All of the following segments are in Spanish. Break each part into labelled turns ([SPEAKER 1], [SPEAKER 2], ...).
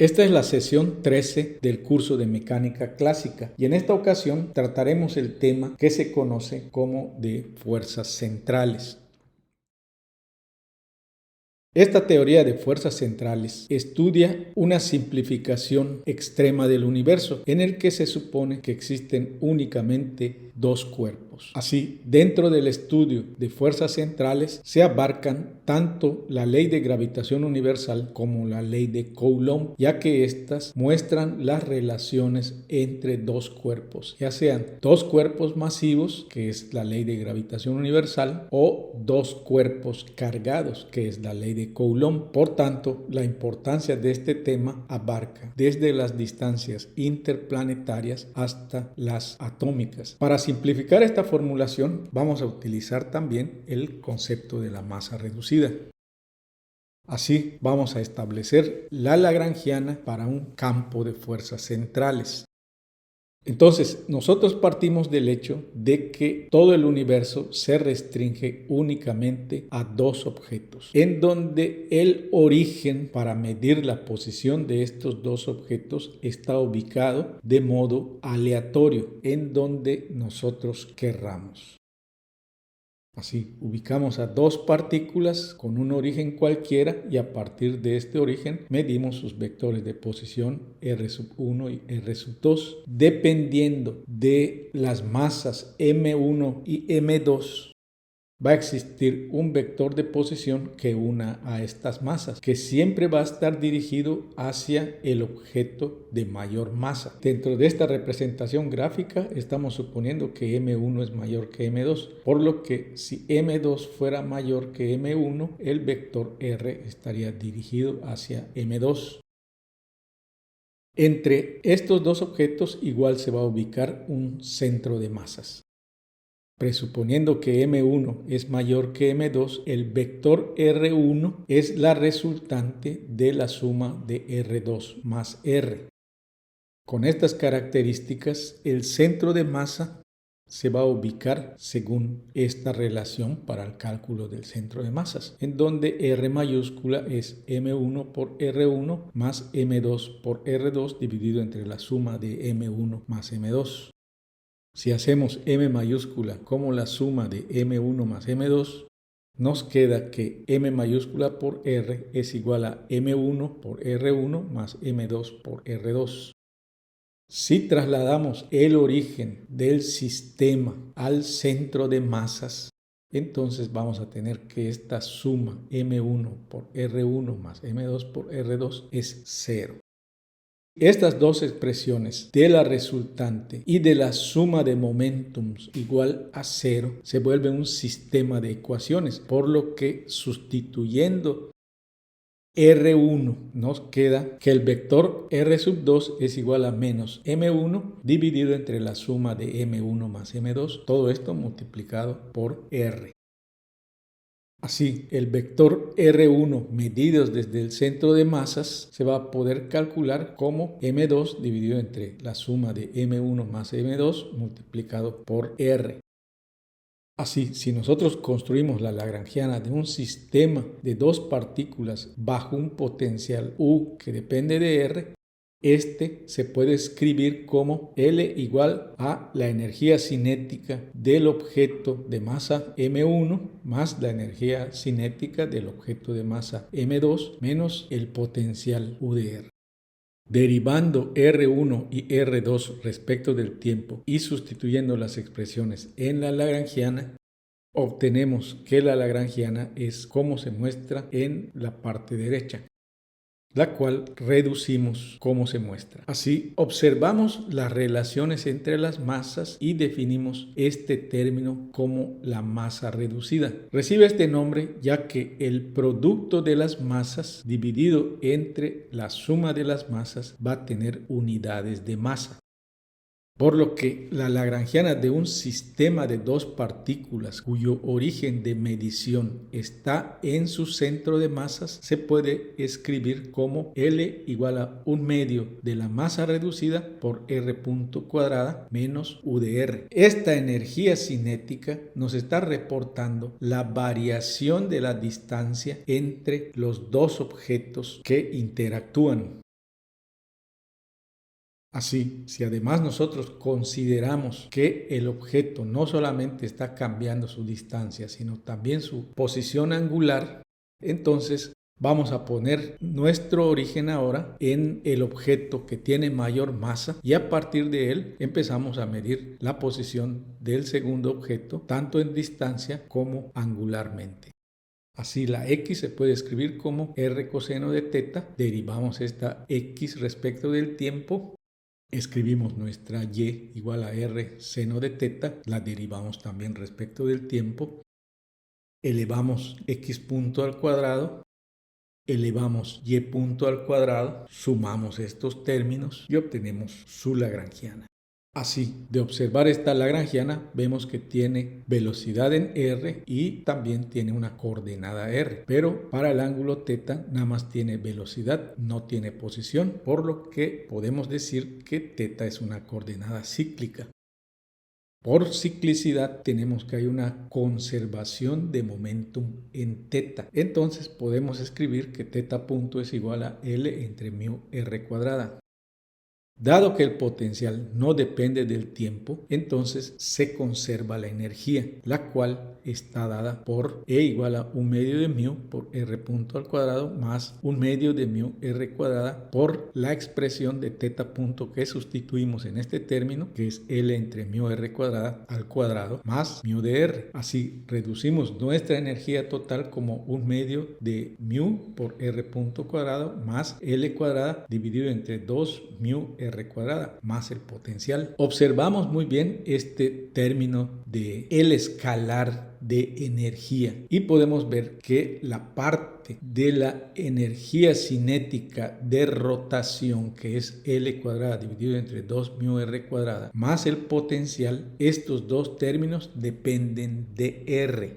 [SPEAKER 1] Esta es la sesión 13 del curso de mecánica clásica y en esta ocasión trataremos el tema que se conoce como de fuerzas centrales. Esta teoría de fuerzas centrales estudia una simplificación extrema del universo en el que se supone que existen únicamente dos cuerpos. Así, dentro del estudio de fuerzas centrales se abarcan tanto la ley de gravitación universal como la ley de Coulomb, ya que éstas muestran las relaciones entre dos cuerpos, ya sean dos cuerpos masivos, que es la ley de gravitación universal, o dos cuerpos cargados, que es la ley de Coulomb. Por tanto, la importancia de este tema abarca desde las distancias interplanetarias hasta las atómicas. Para simplificar esta formulación, vamos a utilizar también el concepto de la masa reducida. Así, vamos a establecer la lagrangiana para un campo de fuerzas centrales. Entonces, nosotros partimos del hecho de que todo el universo se restringe únicamente a dos objetos, en donde el origen para medir la posición de estos dos objetos está ubicado de modo aleatorio, en donde nosotros querramos. Así, ubicamos a dos partículas con un origen cualquiera y a partir de este origen medimos sus vectores de posición R1 y R2. Dependiendo de las masas M1 y M2, va a existir un vector de posición que una a estas masas, que siempre va a estar dirigido hacia el objeto de mayor masa. Dentro de esta representación gráfica estamos suponiendo que M1 es mayor que M2, por lo que si M2 fuera mayor que M1, el vector R estaría dirigido hacia M2. Entre estos dos objetos igual se va a ubicar un centro de masas. Presuponiendo que M1 es mayor que M2, el vector R1 es la resultante de la suma de R2 más R. Con estas características, el centro de masa se va a ubicar según esta relación para el cálculo del centro de masas, en donde R mayúscula es M1 por R1 más M2 por R2 dividido entre la suma de M1 más M2. Si hacemos M mayúscula como la suma de M1 más M2, nos queda que M mayúscula por R es igual a M1 por R1 más M2 por R2. Si trasladamos el origen del sistema al centro de masas, entonces vamos a tener que esta suma M1 por R1 más M2 por R2 es 0. Estas dos expresiones de la resultante y de la suma de momentums igual a 0 se vuelve un sistema de ecuaciones, por lo que sustituyendo R1 nos queda que el vector R2 es igual a menos M1 dividido entre la suma de M1 más M2, todo esto multiplicado por R. Así, el vector R1 medido desde el centro de masas se va a poder calcular como M2 dividido entre la suma de M1 más M2 multiplicado por R. Así, si nosotros construimos la lagrangiana de un sistema de dos partículas bajo un potencial U que depende de R, este se puede escribir como L igual a la energía cinética del objeto de masa M1 más la energía cinética del objeto de masa M2 menos el potencial U de R. Derivando R1 y R2 respecto del tiempo y sustituyendo las expresiones en la lagrangiana, obtenemos que la lagrangiana es como se muestra en la parte derecha, la cual reducimos como se muestra. Así, observamos las relaciones entre las masas y definimos este término como la masa reducida. Recibe este nombre ya que el producto de las masas dividido entre la suma de las masas va a tener unidades de masa. Por lo que la lagrangiana de un sistema de dos partículas cuyo origen de medición está en su centro de masas se puede escribir como L igual a 1/2 de la masa reducida por R punto cuadrada menos U de R. Esta energía cinética nos está reportando la variación de la distancia entre los dos objetos que interactúan. Así, si además nosotros consideramos que el objeto no solamente está cambiando su distancia, sino también su posición angular, entonces vamos a poner nuestro origen ahora en el objeto que tiene mayor masa y a partir de él empezamos a medir la posición del segundo objeto, tanto en distancia como angularmente. Así la x se puede escribir como r coseno de teta, derivamos esta x respecto del tiempo, escribimos nuestra y igual a r seno de teta, la derivamos también respecto del tiempo, elevamos x punto al cuadrado, elevamos y punto al cuadrado, sumamos estos términos y obtenemos su lagrangiana. Así, de observar esta lagrangiana, vemos que tiene velocidad en r y también tiene una coordenada r, pero para el ángulo θ nada más tiene velocidad, no tiene posición, por lo que podemos decir que θ es una coordenada cíclica. Por ciclicidad tenemos que hay una conservación de momentum en θ. Entonces podemos escribir que θ punto es igual a L entre μ r cuadrada. Dado que el potencial no depende del tiempo, entonces se conserva la energía, la cual está dada por E igual a 1 medio de μ por r punto al cuadrado más 1 medio de μ r cuadrada por la expresión de θ punto que sustituimos en este término, que es L entre μ r cuadrada al cuadrado más μ de r. Así reducimos nuestra energía total como 1 medio de μ por r punto cuadrado más L cuadrada dividido entre 2 μ r cuadrada más el potencial. Observamos muy bien este término de el escalar de energía y podemos ver que la parte de la energía cinética de rotación, que es L cuadrada dividido entre 2 μ r cuadrada más el potencial, estos dos términos dependen de R.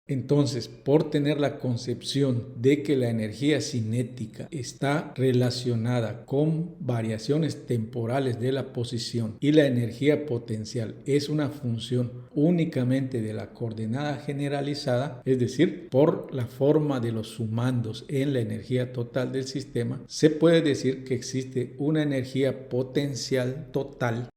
[SPEAKER 1] Entonces, por tener la concepción de que la energía cinética está relacionada con variaciones temporales de la posición y la energía potencial es una función únicamente de la coordenada generalizada, es decir, por la forma de los sumandos en la energía total del sistema, se puede decir que existe una energía potencial total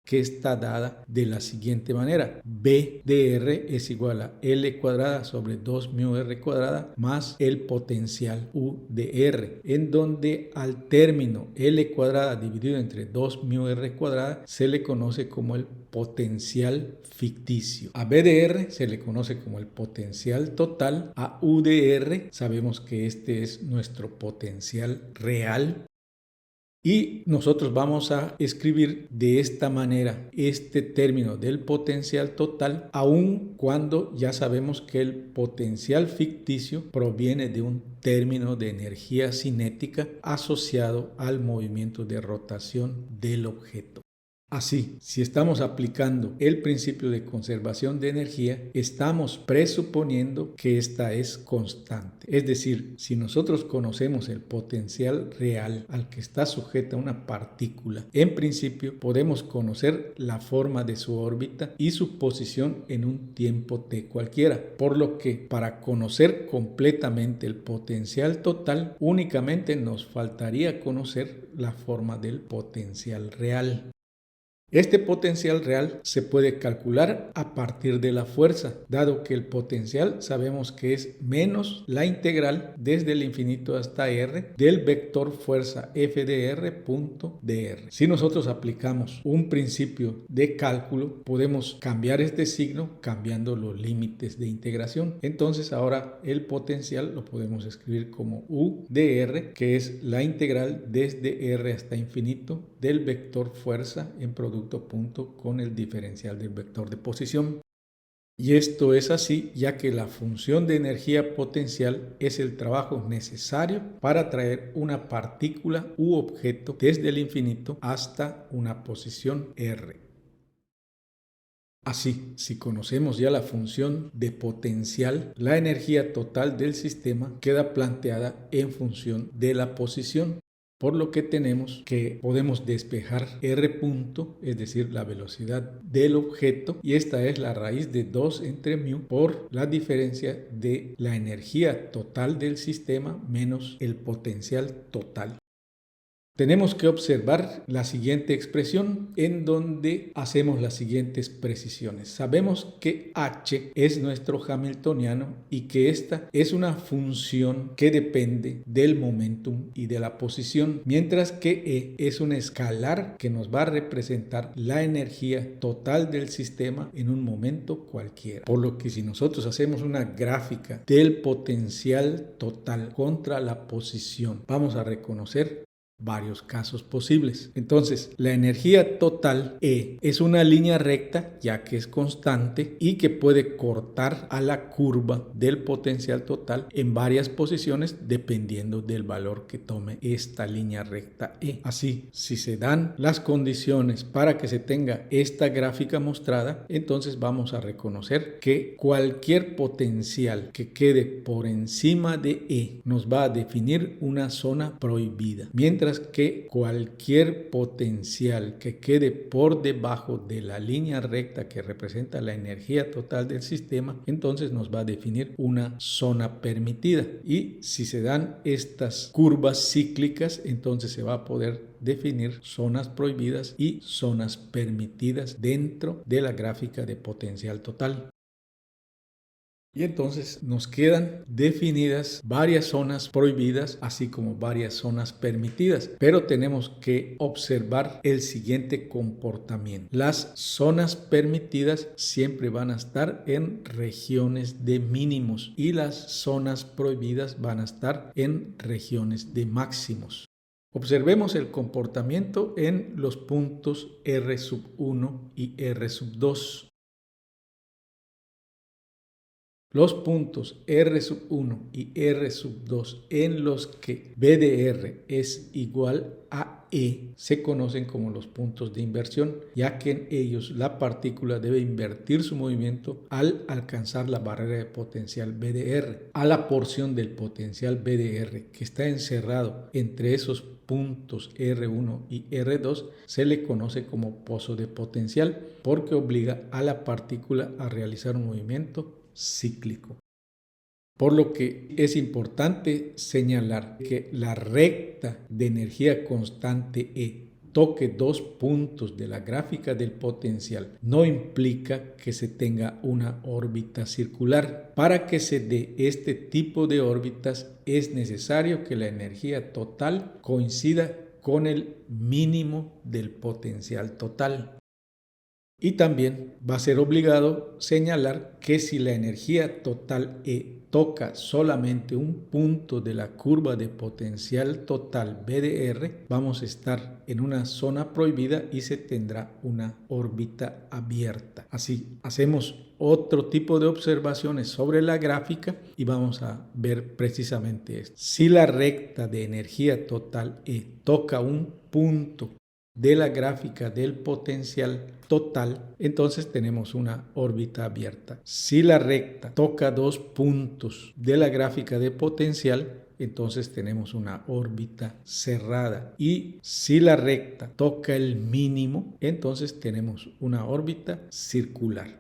[SPEAKER 1] que está dada de la siguiente manera: B de R es igual a L cuadrada sobre 2 μ R cuadrada más el potencial U de R, en donde al término L cuadrada dividido entre 2 μ R cuadrada se le conoce como el potencial ficticio. A B de R se le conoce como el potencial total, a U de R sabemos que este es nuestro potencial real. Y nosotros vamos a escribir de esta manera este término del potencial total, aun cuando ya sabemos que el potencial ficticio proviene de un término de energía cinética asociado al movimiento de rotación del objeto. Así, si estamos aplicando el principio de conservación de energía, estamos presuponiendo que esta es constante. Es decir, si nosotros conocemos el potencial real al que está sujeta una partícula, en principio podemos conocer la forma de su órbita y su posición en un tiempo t cualquiera, por lo que para conocer completamente el potencial total, únicamente nos faltaría conocer la forma del potencial real. Este potencial real se puede calcular a partir de la fuerza, dado que el potencial sabemos que es menos la integral desde el infinito hasta r del vector fuerza f de r punto dr. Si nosotros aplicamos un principio de cálculo, podemos cambiar este signo cambiando los límites de integración. Entonces ahora el potencial lo podemos escribir como u de r, que es la integral desde r hasta infinito del vector fuerza en producto punto con el diferencial del vector de posición. Y esto es así ya que la función de energía potencial es el trabajo necesario para traer una partícula u objeto desde el infinito hasta una posición R. Así, si conocemos ya la función de potencial, la energía total del sistema queda planteada en función de la posición. Por lo que tenemos que podemos despejar r punto, es decir, la velocidad del objeto, y esta es la raíz de 2 entre μ por la diferencia de la energía total del sistema menos el potencial total. Tenemos que observar la siguiente expresión en donde hacemos las siguientes precisiones. Sabemos que H es nuestro hamiltoniano y que esta es una función que depende del momentum y de la posición, mientras que E es un escalar que nos va a representar la energía total del sistema en un momento cualquiera. Por lo que si nosotros hacemos una gráfica del potencial total contra la posición, vamos a reconocer varios casos posibles. Entonces, la energía total E es una línea recta, ya que es constante y que puede cortar a la curva del potencial total en varias posiciones dependiendo del valor que tome esta línea recta E. Así, si se dan las condiciones para que se tenga esta gráfica mostrada, entonces vamos a reconocer que cualquier potencial que quede por encima de E nos va a definir una zona prohibida, mientras que cualquier potencial que quede por debajo de la línea recta que representa la energía total del sistema, entonces nos va a definir una zona permitida. Y si se dan estas curvas cíclicas, entonces se va a poder definir zonas prohibidas y zonas permitidas dentro de la gráfica de potencial total. Y entonces nos quedan definidas varias zonas prohibidas, así como varias zonas permitidas. Pero tenemos que observar el siguiente comportamiento. Las zonas permitidas siempre van a estar en regiones de mínimos y las zonas prohibidas van a estar en regiones de máximos. Observemos el comportamiento en los puntos R1 y R2. Los puntos R1 y R2 en los que BDR es igual a E se conocen como los puntos de inversión, ya que en ellos la partícula debe invertir su movimiento al alcanzar la barrera de potencial BDR. A la porción del potencial BDR que está encerrado entre esos puntos R1 y R2 se le conoce como pozo de potencial, porque obliga a la partícula a realizar un movimiento cíclico. Por lo que es importante señalar que la recta de energía constante E toque dos puntos de la gráfica del potencial no implica que se tenga una órbita circular. Para que se dé este tipo de órbitas es necesario que la energía total coincida con el mínimo del potencial total. Y también va a ser obligado señalar que si la energía total E toca solamente un punto de la curva de potencial total BDR, vamos a estar en una zona prohibida y se tendrá una órbita abierta. Así, hacemos otro tipo de observaciones sobre la gráfica y vamos a ver precisamente esto. Si la recta de energía total E toca un punto de la gráfica del potencial total, entonces tenemos una órbita abierta. Si la recta toca dos puntos de la gráfica de potencial, entonces tenemos una órbita cerrada. Y si la recta toca el mínimo, entonces tenemos una órbita circular.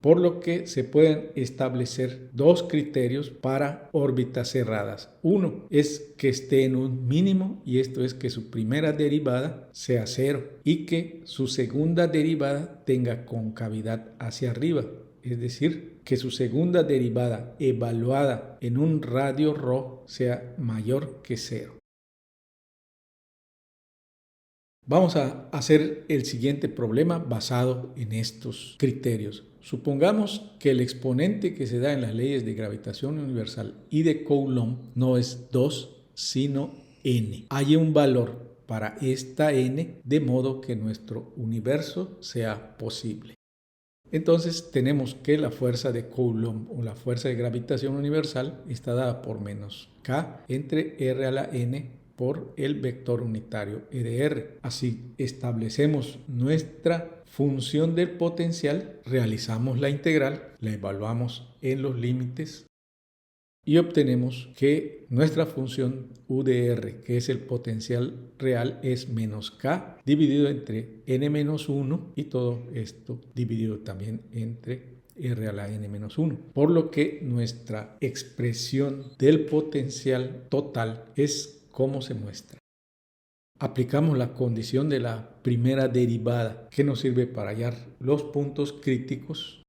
[SPEAKER 1] Por lo que se pueden establecer dos criterios para órbitas cerradas. Uno es que esté en un mínimo, y esto es que su primera derivada sea cero y que su segunda derivada tenga concavidad hacia arriba. Es decir, que su segunda derivada evaluada en un radio ρ sea mayor que cero. Vamos a hacer el siguiente problema basado en estos criterios. Supongamos que el exponente que se da en las leyes de gravitación universal y de Coulomb no es 2, sino n. Hay un valor para esta n de modo que nuestro universo sea posible. Entonces tenemos que la fuerza de Coulomb o la fuerza de gravitación universal está dada por menos k entre r a la n por el vector unitario E de R. Así establecemos nuestra función del potencial, realizamos la integral, la evaluamos en los límites y obtenemos que nuestra función U de R, que es el potencial real, es menos K dividido entre n-1 y todo esto dividido también entre r a la n-1. Por lo que nuestra expresión del potencial total es como se muestra. Aplicamos la condición de la primera derivada, que nos sirve para hallar los puntos críticos.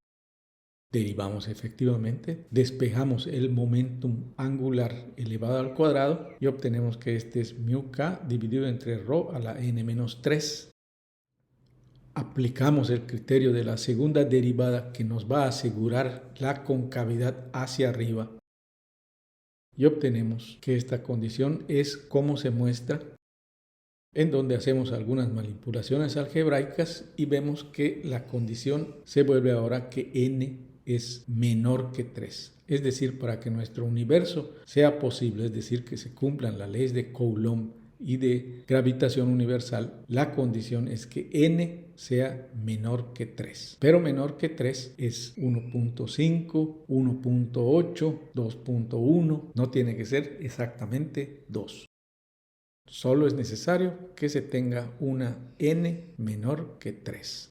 [SPEAKER 1] Derivamos efectivamente, despejamos el momentum angular elevado al cuadrado y obtenemos que este es μk dividido entre ρ a la n-3. Aplicamos el criterio de la segunda derivada que nos va a asegurar la concavidad hacia arriba y obtenemos que esta condición es como se muestra, en donde hacemos algunas manipulaciones algebraicas y vemos que la condición se vuelve ahora que n es menor que 3. Es decir, para que nuestro universo sea posible, es decir, que se cumplan las leyes de Coulomb y de gravitación universal, la condición es que n sea menor que 3. Pero menor que 3 es 1.5, 1.8, 2.1, no tiene que ser exactamente 2. Solo es necesario que se tenga una n menor que 3.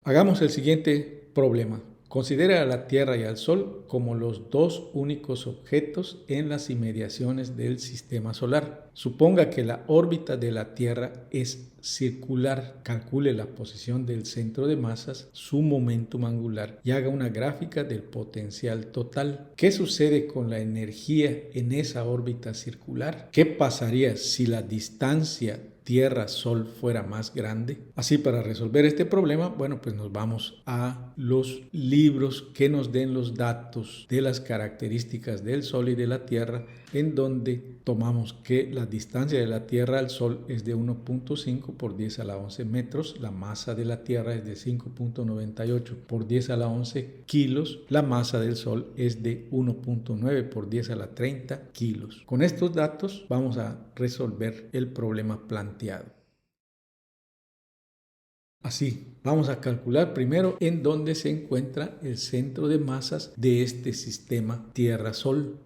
[SPEAKER 1] Hagamos el siguiente problema. Considera a la Tierra y al Sol como los dos únicos objetos en las inmediaciones del sistema solar. Suponga que la órbita de la Tierra es circular. Calcule la posición del centro de masas, su momentum angular y haga una gráfica del potencial total. ¿Qué sucede con la energía en esa órbita circular? ¿Qué pasaría si la distancia Tierra-Sol fuera más grande? Así, para resolver este problema, bueno, pues nos vamos a los libros que nos den los datos de las características del Sol y de la Tierra, en donde tomamos que la distancia de la Tierra al Sol es de 1.5 por 10 a la 11 metros, la masa de la Tierra es de 5.98 por 10 a la 11 kilos, la masa del Sol es de 1.9 por 10 a la 30 kilos. Con estos datos vamos a resolver el problema planteado. Así, vamos a calcular primero en dónde se encuentra el centro de masas de este sistema Tierra-Sol.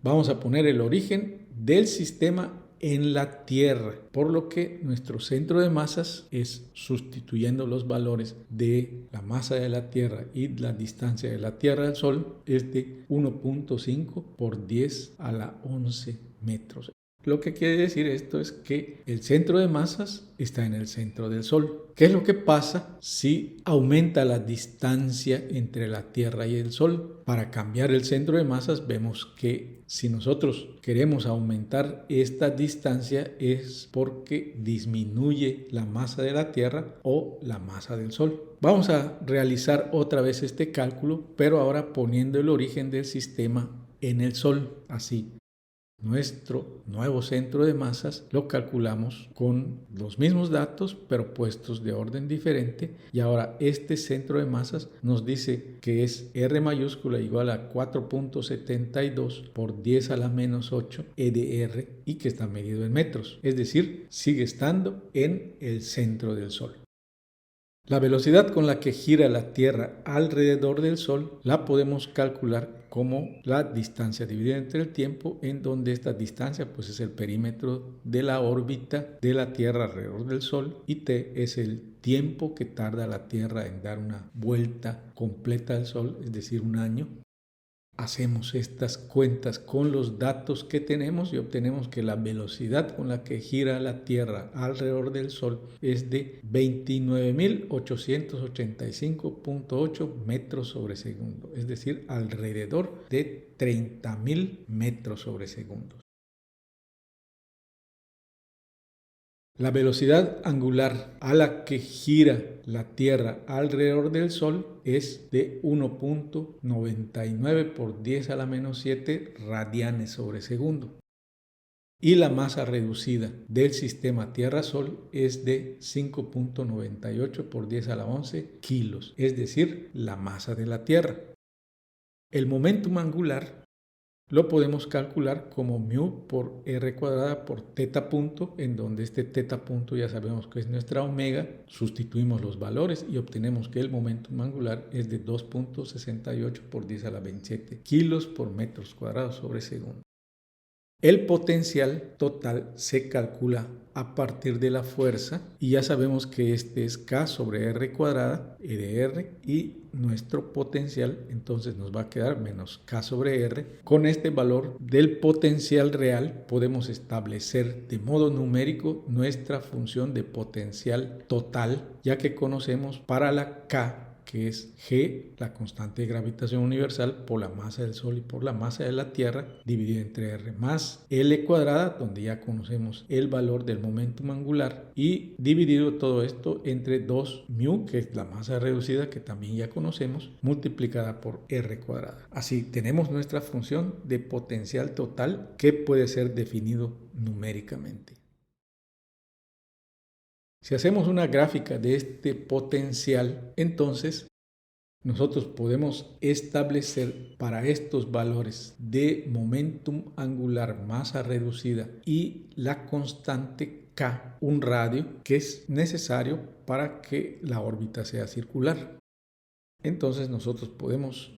[SPEAKER 1] Vamos a poner el origen del sistema en la Tierra, por lo que nuestro centro de masas es, sustituyendo los valores de la masa de la Tierra y la distancia de la Tierra al Sol, es de 1.5 por 10 a la 11 metros. Lo que quiere decir esto es que el centro de masas está en el centro del Sol. ¿Qué es lo que pasa si aumenta la distancia entre la Tierra y el Sol? Para cambiar el centro de masas vemos que si nosotros queremos aumentar esta distancia es porque disminuye la masa de la Tierra o la masa del Sol. Vamos a realizar otra vez este cálculo, pero ahora poniendo el origen del sistema en el Sol, así. Nuestro nuevo centro de masas lo calculamos con los mismos datos, pero puestos de orden diferente. Y ahora este centro de masas nos dice que es R mayúscula igual a 4.72 por 10 a la menos 8 EDR y que está medido en metros. Es decir, sigue estando en el centro del Sol. La velocidad con la que gira la Tierra alrededor del Sol la podemos calcular como la distancia dividida entre el tiempo, en donde esta distancia pues es el perímetro de la órbita de la Tierra alrededor del Sol y t es el tiempo que tarda la Tierra en dar una vuelta completa al Sol, es decir, un año. Hacemos estas cuentas con los datos que tenemos y obtenemos que la velocidad con la que gira la Tierra alrededor del Sol es de 29.885.8 metros sobre segundo, es decir, alrededor de 30.000 metros sobre segundo. La velocidad angular a la que gira la Tierra alrededor del Sol es de 1.99 por 10 a la menos 7 radianes sobre segundo. Y la masa reducida del sistema Tierra-Sol es de 5.98 por 10 a la 11 kilos, es decir, la masa de la Tierra. El momentum angular lo podemos calcular como μ por r cuadrada por teta punto, en donde este teta punto ya sabemos que es nuestra omega. Sustituimos los valores y obtenemos que el momentum angular es de 2.68 por 10 a la 27 kilos por metros cuadrados sobre segundo. El potencial total se calcula a partir de la fuerza y ya sabemos que este es K sobre R cuadrada, E de R, y nuestro potencial entonces nos va a quedar menos K sobre R. Con este valor del potencial real podemos establecer de modo numérico nuestra función de potencial total, ya que conocemos para la K, que es G, la constante de gravitación universal, por la masa del Sol y por la masa de la Tierra, dividido entre R más L cuadrada, donde ya conocemos el valor del momentum angular, y dividido todo esto entre 2μ, que es la masa reducida, que también ya conocemos, multiplicada por R cuadrada. Así tenemos nuestra función de potencial total que puede ser definido numéricamente. Si hacemos una gráfica de este potencial, entonces nosotros podemos establecer para estos valores de momentum angular, masa reducida y la constante K un radio que es necesario para que la órbita sea circular. Entonces nosotros podemos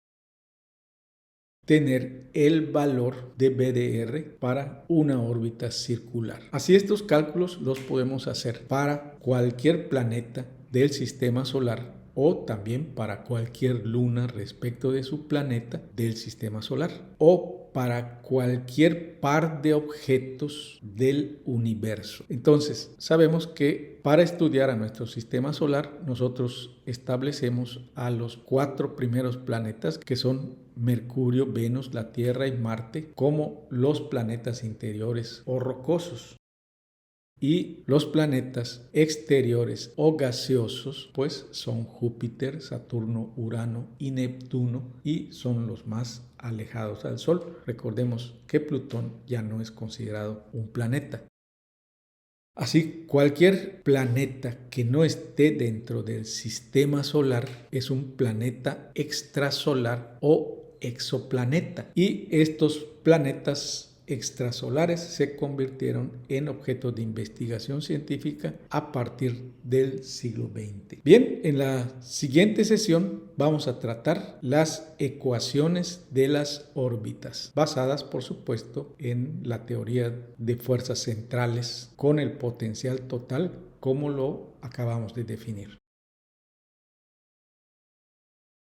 [SPEAKER 1] tener el valor de BDR para una órbita circular. Así estos cálculos los podemos hacer para cualquier planeta del sistema solar o también para cualquier luna respecto de su planeta del sistema solar o para cualquier par de objetos del universo. Entonces, sabemos que para estudiar a nuestro sistema solar nosotros establecemos a los 4 primeros planetas, que son Mercurio, Venus, la Tierra y Marte, como los planetas interiores o rocosos. Y los planetas exteriores o gaseosos pues son Júpiter, Saturno, Urano y Neptuno, y son los más alejados al Sol. Recordemos que Plutón ya no es considerado un planeta. Así, cualquier planeta que no esté dentro del sistema solar es un planeta extrasolar o exoplaneta. Y estos planetas extrasolares se convirtieron en objetos de investigación científica a partir del siglo XX. Bien, en la siguiente sesión vamos a tratar las ecuaciones de las órbitas, basadas por supuesto en la teoría de fuerzas centrales con el potencial total como lo acabamos de definir.